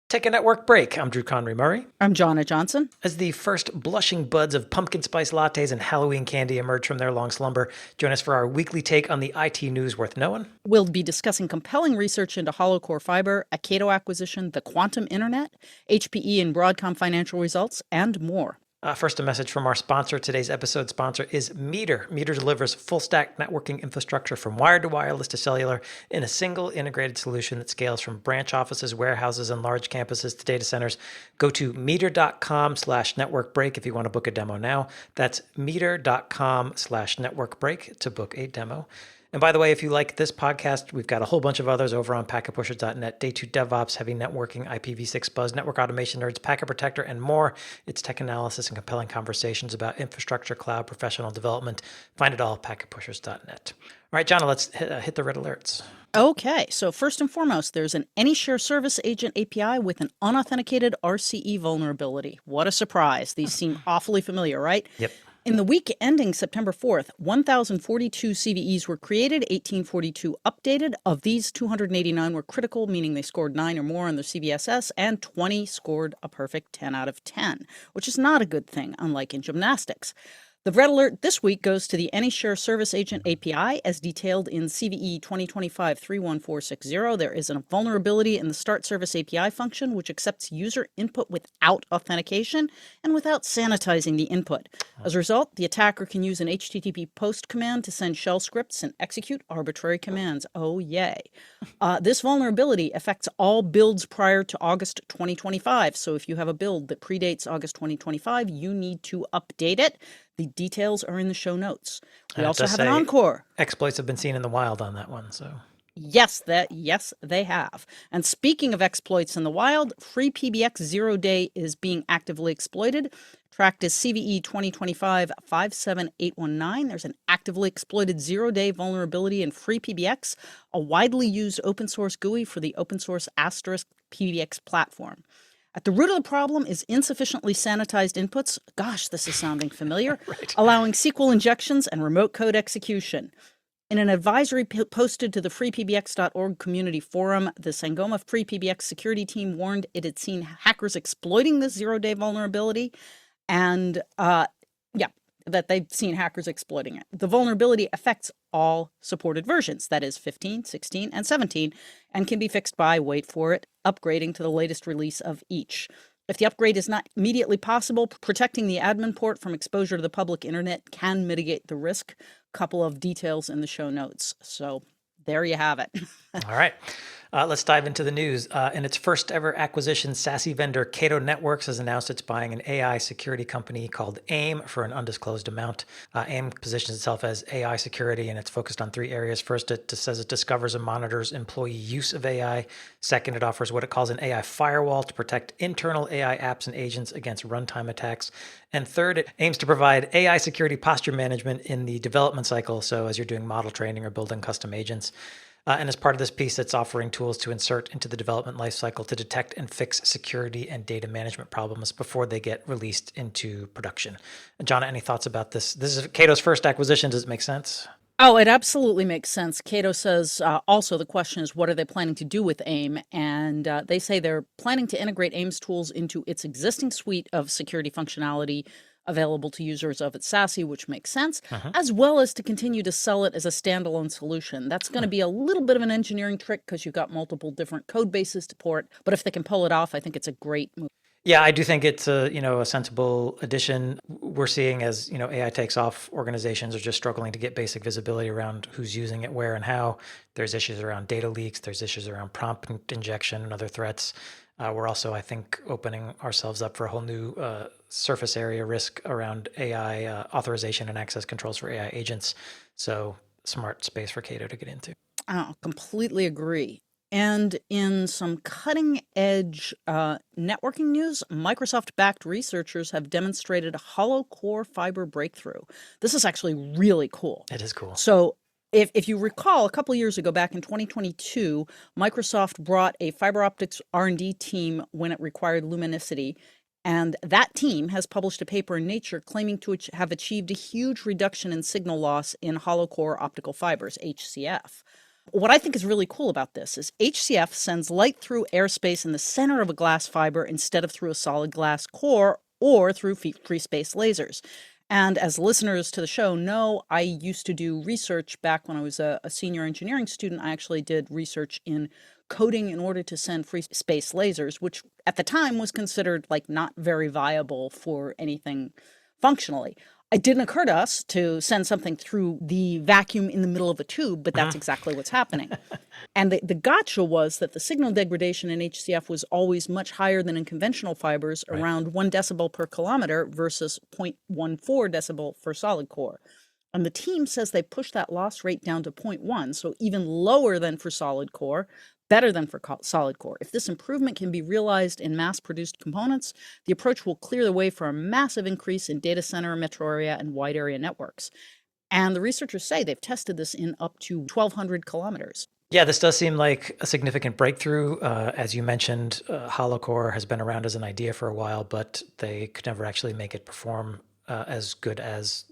Take a network break. I'm Drew Conry-Murray. I'm Jonna Johnson. As the first blushing buds of pumpkin spice lattes and Halloween candy emerge from their long slumber, join us for our weekly take on the IT news worth knowing. We'll be discussing compelling research into hollow core fiber, a Cato acquisition, the quantum internet, HPE and Broadcom financial results, and more. First, a message from our sponsor. Today's episode sponsor is Meter. Meter delivers full-stack networking infrastructure from wired to wireless to cellular in a single integrated solution that scales from branch offices, warehouses, and large campuses to data centers. Go to meter.com/networkbreak if you want to book a demo now. That's meter.com/networkbreak to book a demo. And by the way, if you like this podcast, we've got a whole bunch of others over on packetpushers.net. Day 2 DevOps, heavy networking, IPv6 buzz, network automation nerds, packet protector, and more. It's tech analysis and compelling conversations about infrastructure, cloud, professional development. Find it all at packetpushers.net. All right, Jonna, let's hit the red alerts. Okay, so first and foremost, there's an AnyShare Service Agent API with an unauthenticated RCE vulnerability. What a surprise. These seem awfully familiar, right? Yep. In the week ending September 4th, 1,042 CVEs were created, 1,842 updated. Of these, 289 were critical, meaning they scored 9 or more on their CVSS, and 20 scored a perfect 10 out of 10, which is not a good thing, unlike in gymnastics. The red alert this week goes to the AnyShare Service Agent API as detailed in CVE 2025-31460. There is a vulnerability in the Start Service API function, which accepts user input without authentication and without sanitizing the input. As a result, the attacker can use an HTTP post command to send shell scripts and execute arbitrary commands. Oh, yay. This vulnerability affects all builds prior to August 2025. So if you have a build that predates August 2025, you need to update it. The details are in the show notes. We also have an encore. Exploits have been seen in the wild on that one, so. Yes, they have. And speaking of exploits in the wild, FreePBX 0-day is being actively exploited. Tracked as CVE 2025-57819. There's an actively exploited 0-day vulnerability in FreePBX, a widely used open source GUI for the open source Asterisk PBX platform. At the root of the problem is insufficiently sanitized inputs. Gosh, this is sounding familiar. Right. Allowing SQL injections and remote code execution. In an advisory posted to the freepbx.org community forum, the Sangoma FreePBX security team warned it had seen hackers exploiting this 0-day vulnerability and that they've seen hackers exploiting it. The vulnerability affects all supported versions, that is 15, 16, and 17, and can be fixed by, wait for it, upgrading to the latest release of each. If the upgrade is not immediately possible, protecting the admin port from exposure to the public internet can mitigate the risk. Couple of details in the show notes. So there you have it. All right. Let's dive into the news. In its first ever acquisition, SASE vendor Cato Networks has announced it's buying an AI security company called AIM for an undisclosed amount. AIM positions itself as AI security, and it's focused on 3 areas. First, it says it discovers and monitors employee use of AI. Second, it offers what it calls an AI firewall to protect internal AI apps and agents against runtime attacks. And third, it aims to provide AI security posture management in the development cycle, so as you're doing model training or building custom agents. And as part of this piece, it's offering tools to insert into the development lifecycle to detect and fix security and data management problems before they get released into production. Jonna, any thoughts about this? This is Cato's first acquisition. Does it make sense? Oh, it absolutely makes sense. Cato says also the question is, what are they planning to do with AIM? And they say they're planning to integrate AIM's tools into its existing suite of security functionality available to users of its SASE, which makes sense, as well as to continue to sell it as a standalone solution. That's going to be a little bit of an engineering trick because you've got multiple different code bases to port. But if they can pull it off, I think it's a great move. Yeah, I do think it's a sensible addition. We're seeing as AI takes off, organizations are just struggling to get basic visibility around who's using it, where, and how. There's issues around data leaks. There's issues around prompt injection and other threats. We're also, I think, opening ourselves up for a whole new surface area risk around AI authorization and access controls for AI agents. So smart space for Cato to get into. I completely agree. And in some cutting-edge networking news, Microsoft-backed researchers have demonstrated a hollow core fiber breakthrough. This is actually really cool. It is cool. So if you recall, a couple years ago, back in 2022, Microsoft brought a fiber optics R&D team when it required luminosity. And that team has published a paper in Nature claiming to have achieved a huge reduction in signal loss in hollow core optical fibers, HCF. What I think is really cool about this is HCF sends light through airspace in the center of a glass fiber instead of through a solid glass core or through free space lasers. And as listeners to the show know, I used to do research back when I was a senior engineering student. I actually did research in coding in order to send free space lasers, which at the time was considered like not very viable for anything functionally. It didn't occur to us to send something through the vacuum in the middle of a tube, but that's exactly what's happening. And the gotcha was that the signal degradation in HCF was always much higher than in conventional fibers, around 1 decibel per kilometer versus 0.14 decibel for solid core. And the team says they pushed that loss rate down to 0.1, so even lower than for solid core, better than for solid core. If this improvement can be realized in mass-produced components, the approach will clear the way for a massive increase in data center, metro area, and wide area networks. And the researchers say they've tested this in up to 1,200 kilometers. Yeah, this does seem like a significant breakthrough. As you mentioned, hollow core has been around as an idea for a while, but they could never actually make it perform as good as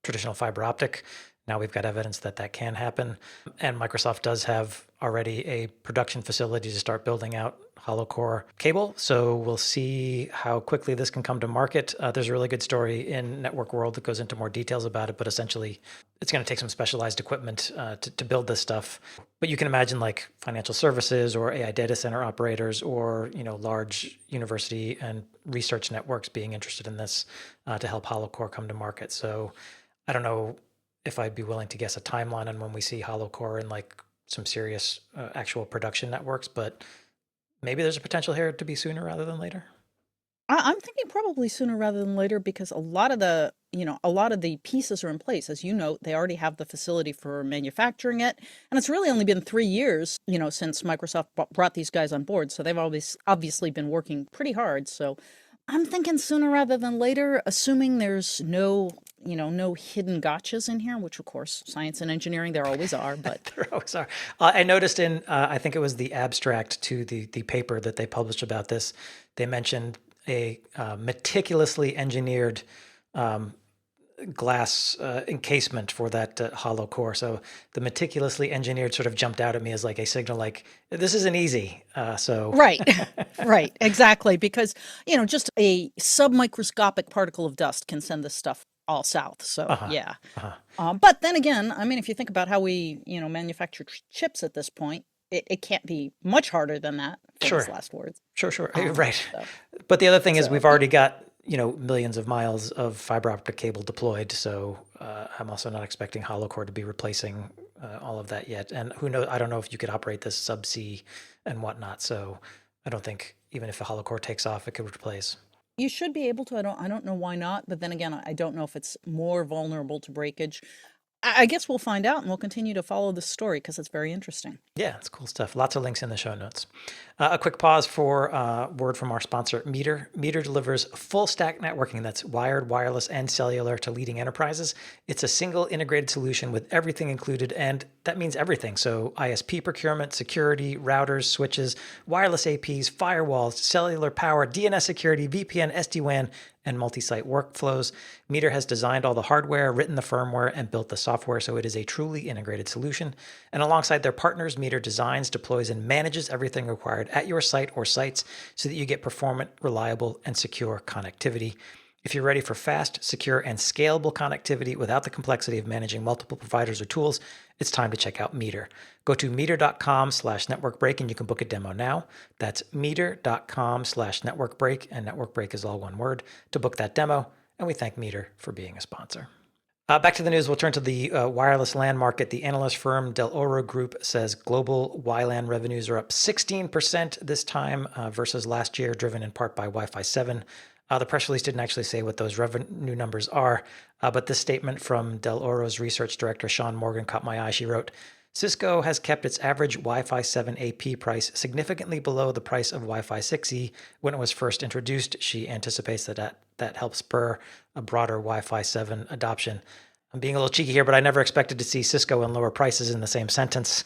traditional fiber optic. Now we've got evidence that that can happen. And Microsoft does have already a production facility to start building out hollow core cable. So we'll see how quickly this can come to market. There's a really good story in Network World that goes into more details about it, but essentially it's going to take some specialized equipment to build this stuff. But you can imagine like financial services or AI data center operators or, large university and research networks being interested in this to help hollow core come to market. So I don't know if I'd be willing to guess a timeline on when we see hollow core in like some serious actual production networks, but maybe there's a potential here to be sooner rather than later. I'm thinking probably sooner rather than later because a lot of the pieces are in place. As you know, they already have the facility for manufacturing it. And it's really only been 3 years, since Microsoft brought these guys on board. So they've always obviously been working pretty hard. So I'm thinking sooner rather than later, assuming there's no hidden gotchas in here, which of course, science and engineering, there always are, but There always are. I noticed in, I think it was the abstract to the paper that they published about this, they mentioned a meticulously engineered glass encasement for that hollow core. So the meticulously engineered sort of jumped out at me as like a signal, like this isn't easy. right, right, exactly, because just a submicroscopic particle of dust can send this stuff all south. So yeah. But then again, I mean, if you think about how we manufacture chips at this point, it can't be much harder than that. Sure. Famous last words. Sure. Right. So. But the other thing is we've already got millions of miles of fiber optic cable deployed. So I'm also not expecting hollow core to be replacing all of that yet. And who knows? I don't know if you could operate this subsea and whatnot. So I don't think even if the hollow core takes off, it could replace. You should be able to. I don't know why not. But then again, I don't know if it's more vulnerable to breakage. I guess we'll find out, and we'll continue to follow this story because it's very interesting. Yeah, it's cool stuff. Lots of links in the show notes. A quick pause for word from our sponsor, Meter. Meter delivers full stack networking that's wired, wireless, and cellular to leading enterprises. It's a single integrated solution with everything included, and that means everything. So ISP procurement, security, routers, switches, wireless APs, firewalls, cellular power, DNS security, VPN, SD-WAN, and multi-site workflows. Meter has designed all the hardware, written the firmware, and built the software, so it is a truly integrated solution. And alongside their partners, Meter designs, deploys, and manages everything required at your site or sites so that you get performant, reliable, and secure connectivity. If you're ready for fast, secure, and scalable connectivity without the complexity of managing multiple providers or tools, it's time to check out Meter. Go to meter.com/networkbreak and you can book a demo now. That's meter.com/networkbreak, and networkbreak is all one word, to book that demo. And we thank Meter for being a sponsor. Back to the news, we'll turn to the wireless LAN market. The analyst firm Del Oro Group says global WLAN revenues are up 16% this time versus last year, driven in part by Wi-Fi 7. The press release didn't actually say what those revenue numbers are, but this statement from Del Oro's research director, Sean Morgan, caught my eye. She wrote, Cisco has kept its average Wi-Fi 7 AP price significantly below the price of Wi-Fi 6E when it was first introduced. She anticipates that helps spur a broader Wi-Fi 7 adoption. I'm being a little cheeky here, but I never expected to see Cisco and lower prices in the same sentence.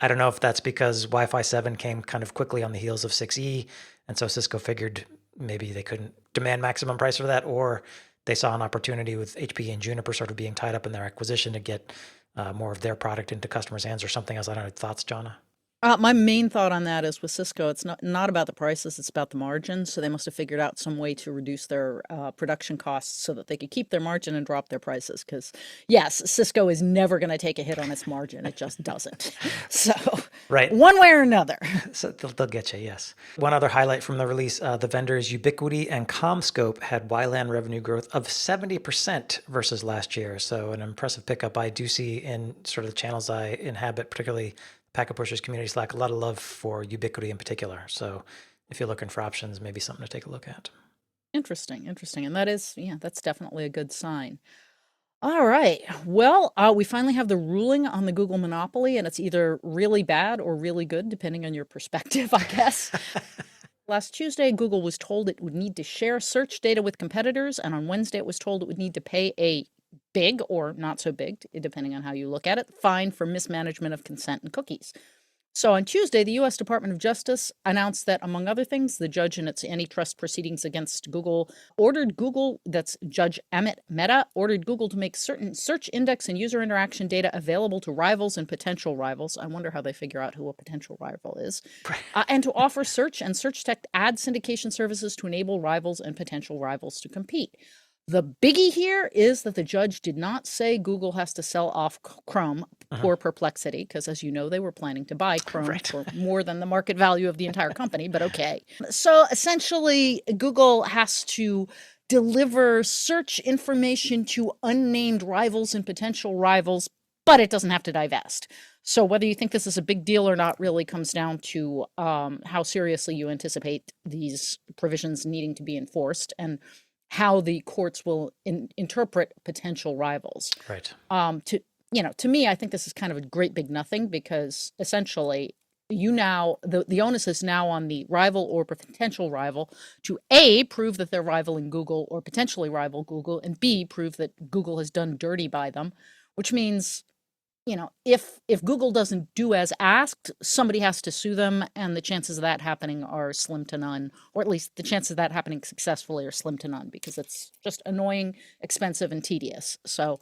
I don't know if that's because Wi-Fi 7 came kind of quickly on the heels of 6E, and so Cisco figured maybe they couldn't demand maximum price for that, or they saw an opportunity with HP and Juniper sort of being tied up in their acquisition to get more of their product into customers' hands or something else. I don't know. Thoughts, Jonna? My main thought on that is with Cisco, it's not about the prices, it's about the margins. So they must have figured out some way to reduce their production costs so that they could keep their margin and drop their prices. Because yes, Cisco is never going to take a hit on its margin. It just doesn't. So Right. one way or another. So they'll get you, yes. One other highlight from the release, the vendors Ubiquiti and CommScope had WLAN revenue growth of 70% versus last year. So an impressive pickup. I do see in sort of the channels I inhabit, particularly Packet Pushers community Slack, a lot of love for Ubiquiti in particular. So if you're looking for options, maybe something to take a look at. Interesting. And that's definitely a good sign. All right. Well, we finally have the ruling on the Google monopoly, and it's either really bad or really good, depending on your perspective, I guess. Last Tuesday, Google was told it would need to share search data with competitors, and on Wednesday, it was told it would need to pay a big or not so big, depending on how you look at it, fine for mismanagement of consent and cookies. So on Tuesday, the U.S. Department of Justice announced that, among other things, the judge in its antitrust proceedings against Google that's Judge Amit Mehta, ordered Google to make certain search index and user interaction data available to rivals and potential rivals. I wonder how they figure out who a potential rival is. And to offer search and search tech ad syndication services to enable rivals and potential rivals to compete. The biggie here is that the judge did not say Google has to sell off Chrome. Poor Perplexity, because as you know, they were planning to buy Chrome for more than the market value of the entire company, but okay. So essentially, Google has to deliver search information to unnamed rivals and potential rivals, but it doesn't have to divest. So whether you think this is a big deal or not really comes down to how seriously you anticipate these provisions needing to be enforced and how the courts will interpret potential rivals. Right. To me, I think this is kind of a great big nothing because essentially the onus is now on the rival or potential rival to A, prove that they're rivaling Google or potentially rival Google, and B, prove that Google has done dirty by them, which means, if Google doesn't do as asked, somebody has to sue them, and the chances of that happening are slim to none, or at least the chances of that happening successfully are slim to none because it's just annoying, expensive, and tedious. So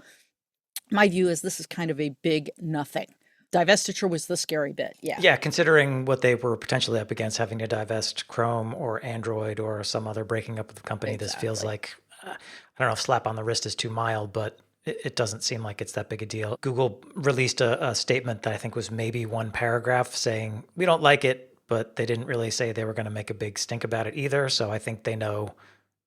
my view is this is kind of a big nothing. Divestiture was the scary bit. Yeah, considering what they were potentially up against, having to divest Chrome or Android or some other breaking up of the company, Exactly. This feels like, I don't know if slap on the wrist is too mild, but it doesn't seem like it's that big a deal. Google released a statement that I think was maybe one paragraph saying, we don't like it, but they didn't really say they were going to make a big stink about it either. So I think they know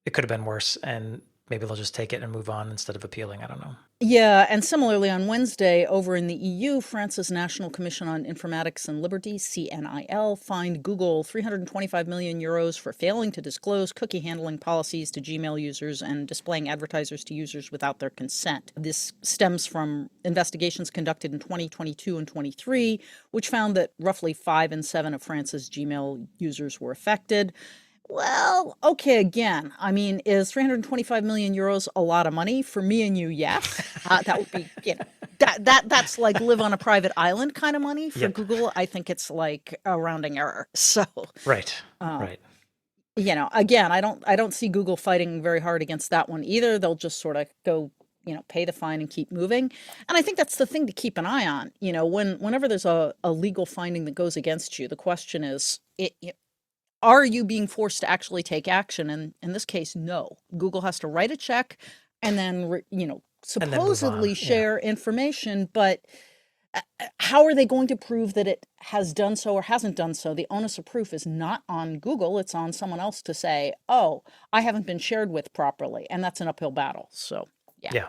it could have been worse, and maybe they'll just take it and move on instead of appealing. I don't know. Yeah, and similarly on Wednesday, over in the EU, France's National Commission on Informatics and Liberty, CNIL, fined Google 325 million euros for failing to disclose cookie handling policies to Gmail users and displaying advertisers to users without their consent. This stems from investigations conducted in 2022 and 23, which found that roughly 5 in 7 of France's Gmail users were affected. Well, okay, again, I mean, is 325 million euros a lot of money? For me and you, yes. That would be, that's like live on a private island kind of money. For Google, I think it's like a rounding error. So right. Again, I don't see Google fighting very hard against that one either. They'll just sort of go, pay the fine and keep moving. And I think that's the thing to keep an eye on. Whenever there's a legal finding that goes against you, the question is, are you being forced to actually take action? And in this case, no. Google has to write a check and then, supposedly share information. But how are they going to prove that it has done so or hasn't done so? The onus of proof is not on Google. It's on someone else to say, oh, I haven't been shared with properly. And that's an uphill battle. So, yeah.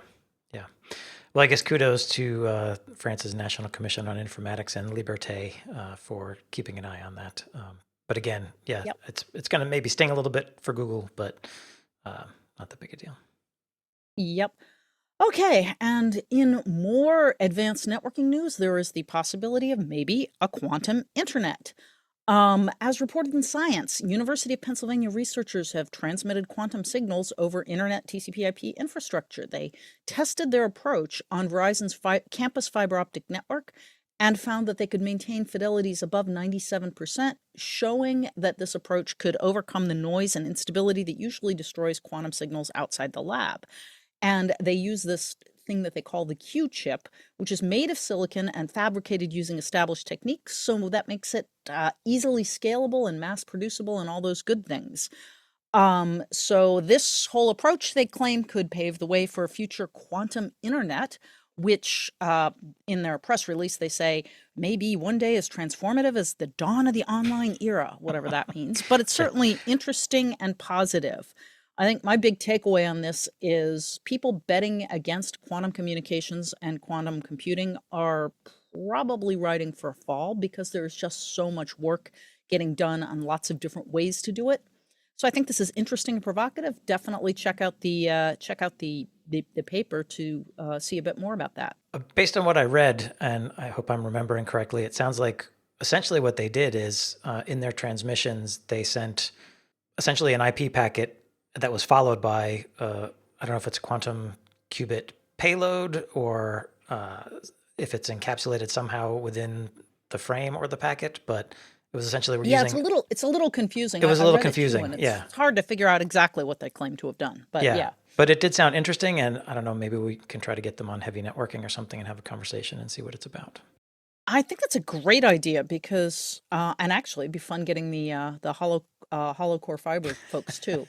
Well, I guess kudos to France's National Commission on Informatics and Liberté for keeping an eye on that. But again, it's going to maybe sting a little bit for Google, but not that big a deal. Yep. Okay, and in more advanced networking news, there is the possibility of maybe a quantum internet. As reported in Science, University of Pennsylvania researchers have transmitted quantum signals over internet TCP/IP infrastructure. They tested their approach on Verizon's campus fiber optic network and found that they could maintain fidelities above 97%, showing that this approach could overcome the noise and instability that usually destroys quantum signals outside the lab. And they use this thing that they call the Q chip, which is made of silicon and fabricated using established techniques. So that makes it easily scalable and mass producible and all those good things. So this whole approach, they claim, could pave the way for a future quantum internet, which in their press release, they say, maybe one day as transformative as the dawn of the online era, whatever that means. But it's certainly interesting and positive. I think my big takeaway on this is people betting against quantum communications and quantum computing are probably riding for a fall because there's just so much work getting done on lots of different ways to do it. So I think this is interesting and provocative. Definitely check out the paper to see a bit more about that. Based on what I read, and I hope I'm remembering correctly, it sounds like essentially what they did is in their transmissions, they sent essentially an IP packet that was followed by, I don't know if it's a quantum qubit payload or if it's encapsulated somehow within the frame or the packet, but it was essentially using... it's a little confusing. It was a little confusing, It's hard to figure out exactly what they claim to have done, but yeah. But it did sound interesting, and I don't know, maybe we can try to get them on heavy networking or something and have a conversation and see what it's about. I think that's a great idea because, and actually it'd be fun getting the hollow core fiber folks too,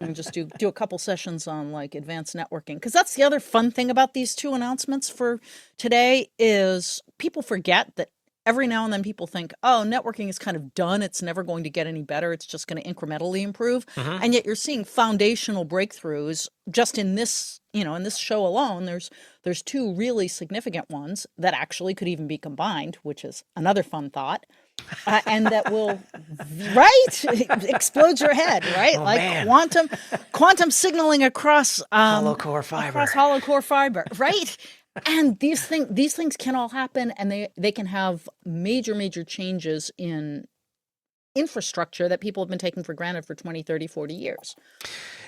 and just do a couple sessions on like advanced networking. Because that's the other fun thing about these two announcements for today is people forget that every now and then people think, oh, networking is kind of done. It's never going to get any better. It's just going to incrementally improve. Mm-hmm. And yet you're seeing foundational breakthroughs just in this, in this show alone. There's two really significant ones that actually could even be combined, which is another fun thought. And that will, right? Explodes your head, right? Oh, like man. quantum signaling across hollow core fiber. Right? And these things can all happen, and they can have major changes in infrastructure that people have been taking for granted for 20, 30, 40 years.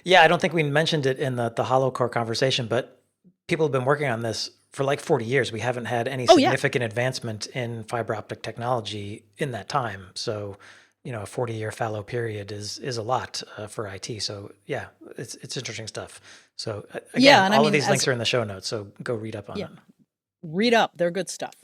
Yeah, I don't think we mentioned it in the hollow core conversation, but people have been working on this for like 40 years. We haven't had any significant advancement in fiber optic technology in that time. So, a 40-year fallow period is a lot for IT. So yeah, it's interesting stuff. So again, all of these links are in the show notes. So go read up on it. Read up. They're good stuff.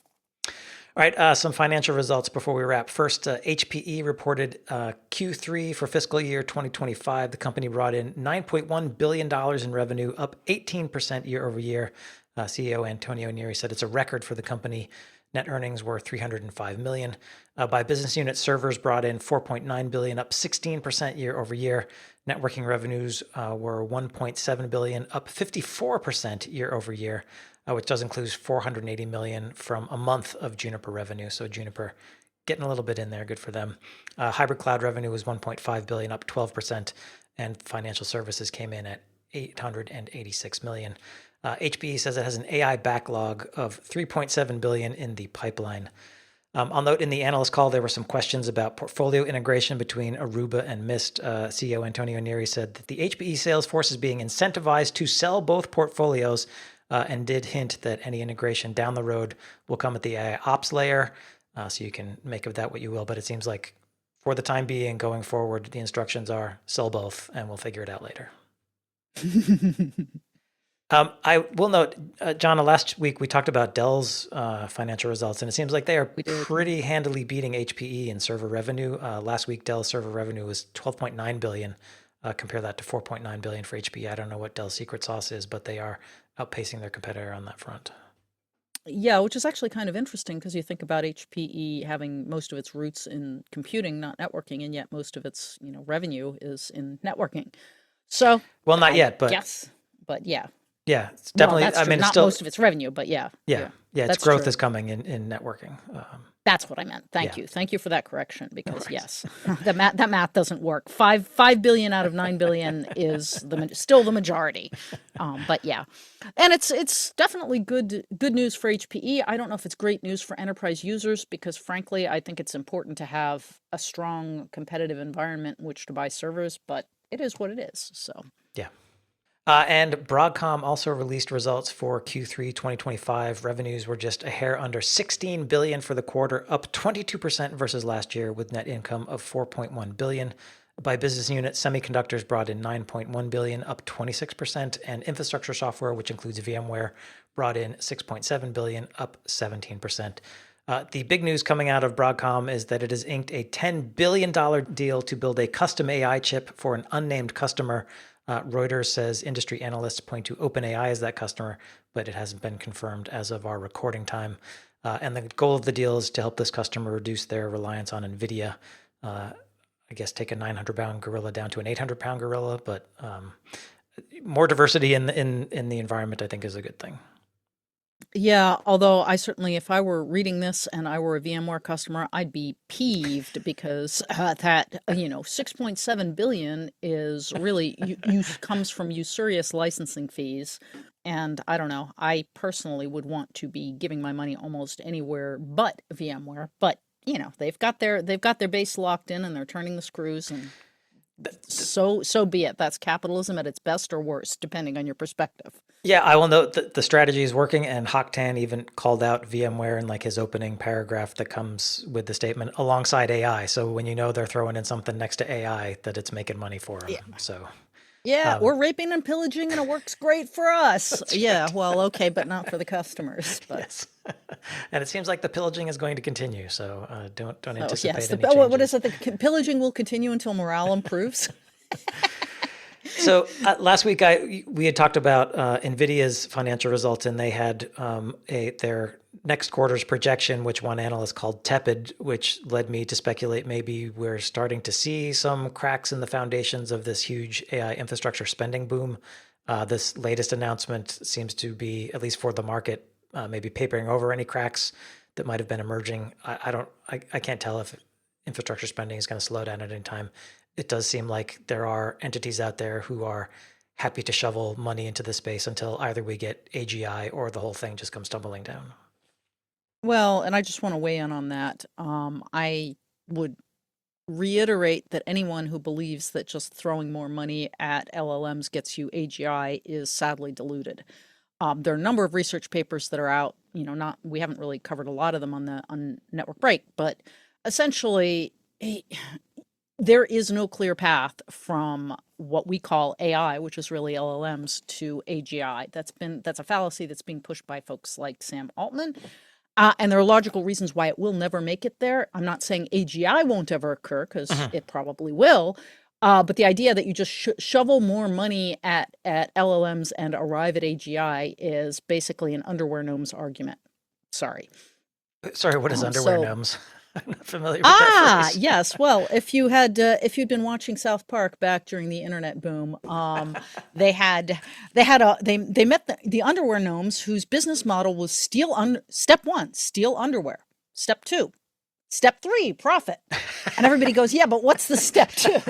All right, some financial results before we wrap. First, HPE reported Q3 for fiscal year 2025. The company brought in $9.1 billion in revenue, up 18% year over year. CEO Antonio Neri said it's a record for the company. Net earnings were $305 million. By business unit, servers brought in $4.9 billion, up 16% year over year. Networking revenues were $1.7 billion, up 54% year over year, which does include $480 million from a month of Juniper revenue. So Juniper getting a little bit in there, good for them. Hybrid cloud revenue was $1.5 billion, up 12%, and financial services came in at $886 million. HPE says it has an AI backlog of $3.7 billion in the pipeline. I'll note in the analyst call, there were some questions about portfolio integration between Aruba and Mist. CEO Antonio Neri said that the HPE sales force is being incentivized to sell both portfolios and did hint that any integration down the road will come at the AI ops layer. So you can make of that what you will, but it seems like for the time being going forward, the instructions are sell both and we'll figure it out later. I will note, John, last week we talked about Dell's financial results, and it seems like they are pretty handily beating HPE in server revenue. Last week, Dell's server revenue was $12.9 billion. Compare that to $4.9 billion for HPE. I don't know what Dell's secret sauce is, but they are outpacing their competitor on that front. Yeah, which is actually kind of interesting because you think about HPE having most of its roots in computing, not networking, and yet most of its revenue is in networking. So, well, not yet, but yes, but yeah. Yeah, it's definitely. Well, that's true. Not most of its revenue, but yeah. Its growth is coming in networking. That's what I meant. Thank you for that correction. Because yes, that math doesn't work. $5 billion out of $9 billion is still the majority. But yeah, and it's definitely good news for HPE. I don't know if it's great news for enterprise users because frankly, I think it's important to have a strong competitive environment in which to buy servers. But it is what it is. So yeah. And Broadcom also released results for Q3 2025. Revenues were just a hair under $16 billion for the quarter, up 22% versus last year with net income of $4.1 billion. By business unit, semiconductors brought in $9.1 billion, up 26%, and infrastructure software, which includes VMware, brought in $6.7 billion, up 17%. The big news coming out of Broadcom is that it has inked a $10 billion deal to build a custom AI chip for an unnamed customer. Reuters says industry analysts point to OpenAI as that customer, but it hasn't been confirmed as of our recording time. And the goal of the deal is to help this customer reduce their reliance on NVIDIA. I guess take a 900-pound gorilla down to an 800-pound gorilla, but more diversity in the environment, I think, is a good thing. Yeah, although I certainly, if I were reading this and I were a VMware customer, I'd be peeved because that, 6.7 billion is really comes from usurious licensing fees. And I don't know, I personally would want to be giving my money almost anywhere but VMware. But they've got their base locked in and they're turning the screws, and so be it. That's capitalism at its best or worst, depending on your perspective. Yeah, I will note that the strategy is working, and Hock-Tan even called out VMware in like his opening paragraph that comes with the statement alongside AI. So when they're throwing in something next to AI, that it's making money for them. Yeah. So yeah, we're raping and pillaging, and it works great for us. Yeah, right. well, okay, but not for the customers. But. Yes, and it seems like the pillaging is going to continue. So don't anticipate yes, any changes. what is it? The pillaging will continue until morale improves. So last week we had talked about NVIDIA's financial results, and they had their next quarter's projection, which one analyst called tepid, which led me to speculate maybe we're starting to see some cracks in the foundations of this huge AI infrastructure spending boom. This latest announcement seems to be, at least for the market, maybe papering over any cracks that might have been emerging. I can't tell if infrastructure spending is going to slow down at any time. It does seem like there are entities out there who are happy to shovel money into the space until either we get AGI or the whole thing just comes tumbling down. Well, and I just want to weigh in on that. I would reiterate that anyone who believes that just throwing more money at LLMs gets you AGI is sadly deluded. There are a number of research papers that are out. We haven't really covered a lot of them on Network Break, but essentially, there is no clear path from what we call AI, which is really LLMs, to AGI. That's a fallacy that's being pushed by folks like Sam Altman. And there are logical reasons why it will never make it there. I'm not saying AGI won't ever occur, because it probably will. But the idea that you just shovel more money at LLMs and arrive at AGI is basically an underwear gnomes argument. Sorry, what is underwear gnomes? I'm not familiar with that phrase. Yes. Well, if you'd been watching South Park back during the internet boom, they met the underwear gnomes whose business model was step 1, steal underwear. Step 2, step 3, profit. And everybody goes, yeah, but what's the step 2?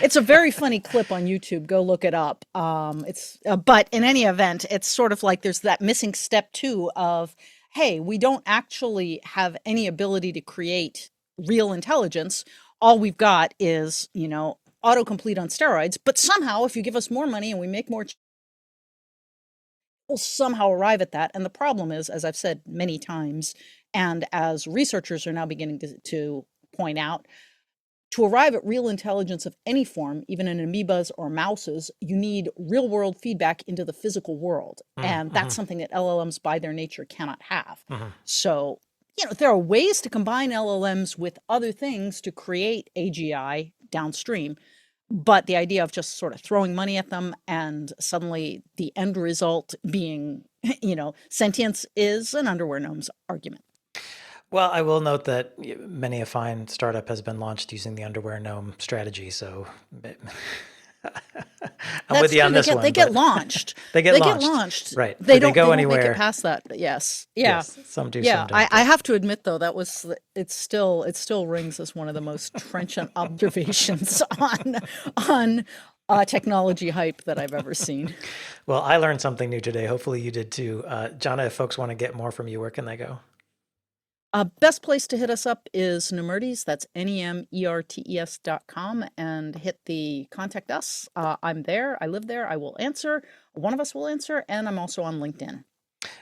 It's a very funny clip on YouTube. Go look it up. But in any event, it's sort of like there's that missing step 2 of, hey, we don't actually have any ability to create real intelligence. All we've got is, autocomplete on steroids. But somehow, if you give us more money and we make more, we'll somehow arrive at that. And the problem is, as I've said many times, and as researchers are now beginning to point out, to arrive at real intelligence of any form, even in amoebas or mouses, you need real-world feedback into the physical world. And that's something that LLMs by their nature cannot have. So, there are ways to combine LLMs with other things to create AGI downstream. But the idea of just sort of throwing money at them and suddenly the end result being, sentience is an underwear gnomes argument. Well, I will note that many a fine startup has been launched using the underwear gnome strategy. So I'm with you on this one. They get launched. They get launched. Right. They don't go anywhere. Make it past that. Yes. Yeah. Yes, some do. Yeah. Some don't. I have to admit, though, it still rings as one of the most trenchant observations on technology hype that I've ever seen. Well, I learned something new today. Hopefully you did too. Jana, if folks want to get more from you, where can they go? Best place to hit us up is Nemertes. That's NEMERTES.com, and hit the contact us. I'm there. I live there. I will answer. One of us will answer, and I'm also on LinkedIn.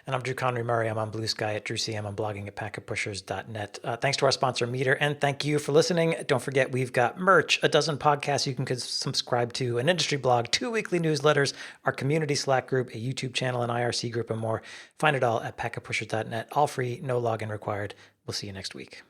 And I'm Drew Conry-Murray. I'm on Blue Sky at Drew CM. I'm blogging at packetpushers.net. Thanks to our sponsor, Meter, and thank you for listening. Don't forget, we've got merch, a dozen podcasts you can subscribe to, an industry blog, 2 weekly newsletters, our community Slack group, a YouTube channel, an IRC group, and more. Find it all at packetpushers.net. All free, no login required. We'll see you next week.